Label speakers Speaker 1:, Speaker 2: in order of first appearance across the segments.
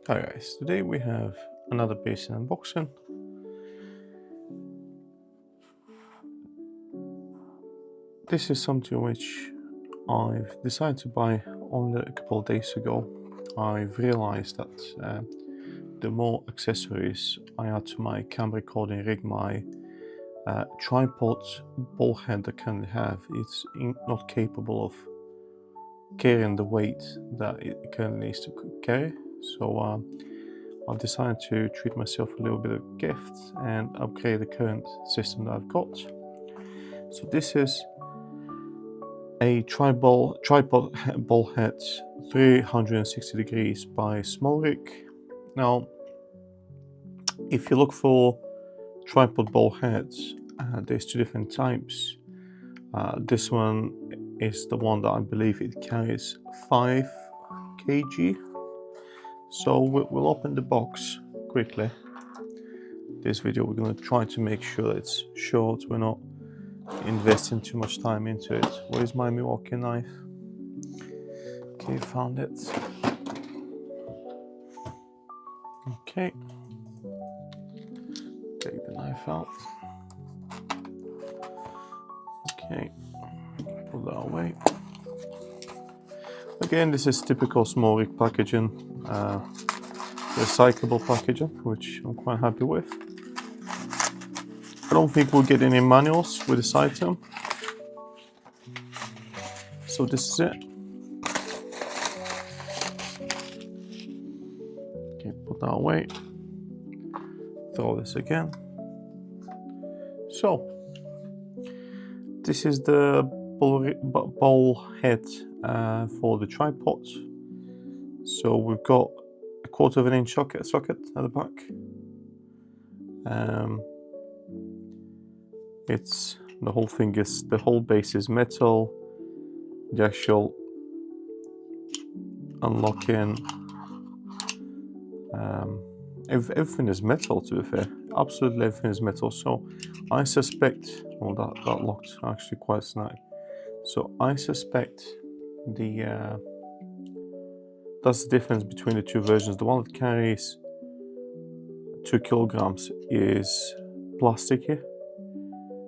Speaker 1: Hi guys, today we have another piece in unboxing. This is something which I've decided to buy only a couple of days ago. I've realized that the more accessories I add to my camera recording rig, my tripod ball head I currently have, it's not capable of carrying the weight that it currently needs to carry. So I've decided to treat myself a little bit of a gift and upgrade the current system that I've got. So this is a tripod ball head 360 degrees by SmallRig. Now, if you look for tripod ball heads, there's two different types. This one is the one that I believe it carries 5 kg. So we'll open the box quickly. This video we're going to try to make sure that it's short, we're not investing too much time into it. Where's my Milwaukee knife? Okay, found it. Okay, take the knife out. Okay, pull that away. Again, this is typical SmallRig packaging, recyclable packaging, which I'm quite happy with. I don't think we'll get any manuals with this item. So this is it. Okay, put that away. Throw this again. So this is the ball head for the tripod. So we've got a 1/4 inch socket at the back. It's the whole base is metal. The actual unlocking, everything is metal, to be fair. Absolutely everything is metal. So I suspect, well, that locked actually quite snug. So I suspect that's the difference between the two versions. The one that carries 2 kilograms is plasticky.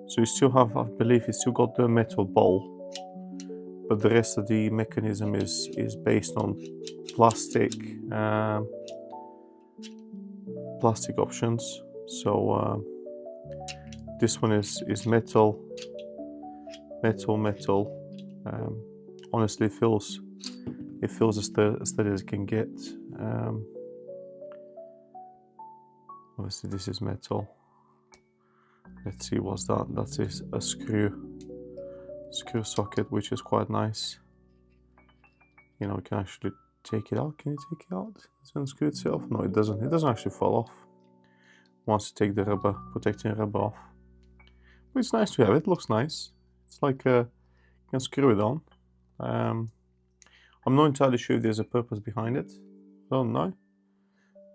Speaker 1: So you still have, I believe, it's still got the metal ball, but the rest of the mechanism is based on plastic options. So this one is metal. Honestly, it feels as steady as it can get. Obviously, this is metal. Let's see, what's that? That is a screw socket, which is quite nice. You know, you can actually take it out. Can you take it out? Does it unscrew itself? No, it doesn't. It doesn't actually fall off once you take the protecting rubber off. But it's nice to have. It looks nice. It's like you can screw it on. I'm not entirely sure if there's a purpose behind it. I don't know.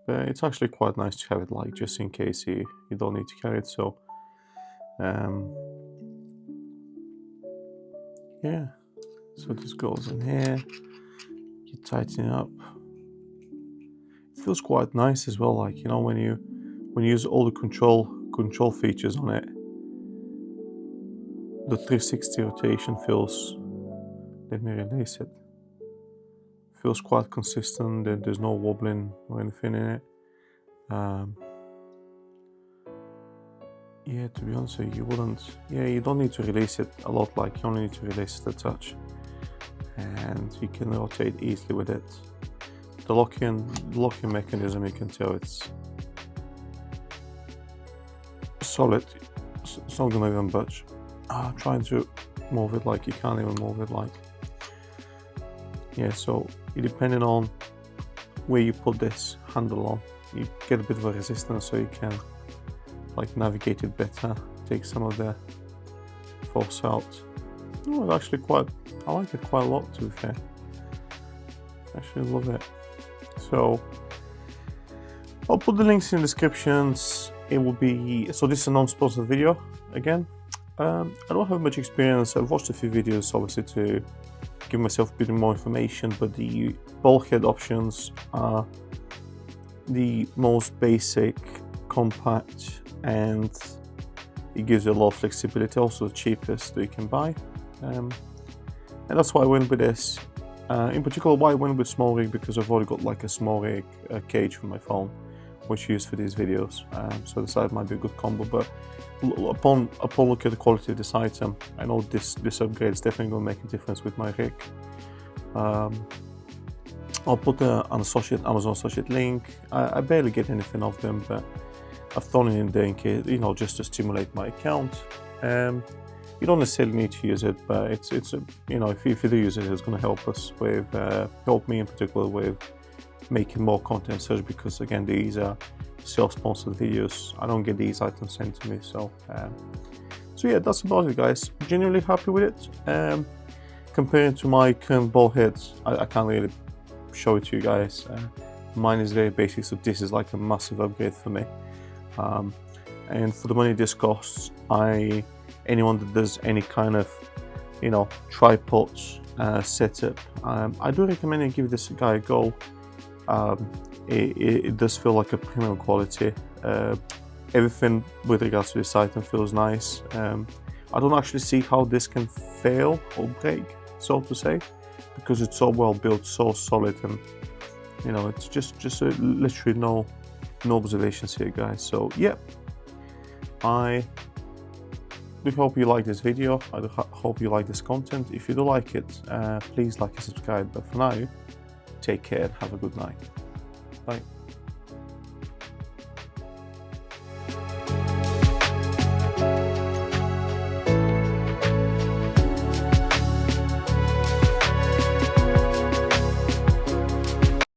Speaker 1: But it's actually quite nice to have it, like, just in case you don't need to carry it. So yeah, so this goes in here, you tighten it up. It feels quite nice as well, like, you know, when you use all the control features on it, the 360 rotation feels, let me release it, feels quite consistent. There's no wobbling or anything in it. Yeah, to be honest with you, you don't need to release it a lot, like, you only need to release it a touch. And you can rotate easily with it. The locking mechanism, you can tell it's solid. It's not gonna even budge. Trying to move it, like, you can't even move it, like. Yeah, so depending on where you put this handle on, you get a bit of a resistance, so you can, like, navigate it better, take some of the force out. Oh, actually I like it quite a lot, to be fair. I actually love it. So I'll put the links in the descriptions. It will be, so this is a non-sponsored video again. I don't have much experience. I've watched a few videos, obviously, to give myself a bit more information, but the ball head options are the most basic, compact, and it gives you a lot of flexibility, also the cheapest that you can buy. And that's why I went with this. In particular, why I went with SmallRig, because I've already got like a SmallRig cage for my phone, which I use for these videos. So I decided it might be a good combo. But upon looking at the quality of this item, I know this upgrade is definitely going to make a difference with my rig. I'll put an Amazon associate link. I barely get anything off them, but I've thrown it in there in case, you know, just to stimulate my account. You don't necessarily need to use it, but it's you know, if you do use it, it's going to help us with help me in particular with making more content such, because again, these are self-sponsored videos. I don't get these items sent to me, so yeah, that's about it, guys. Genuinely happy with it. Comparing to my current ball heads, I can't really show it to you guys. Mine is very basic, so this is like a massive upgrade for me. And for the money this costs, anyone that does any kind of, you know, tripod setup, I do recommend you give this guy a go. It does feel like a premium quality. Everything with regards to this item feels nice. I don't actually see how this can fail or break, so to say, because it's so well built, so solid, and you know, it's just literally no observations here, guys. So yeah, I do hope you like this video. I do hope you like this content. If you do like it, please like and subscribe. But for now, take care and have a good night. Bye.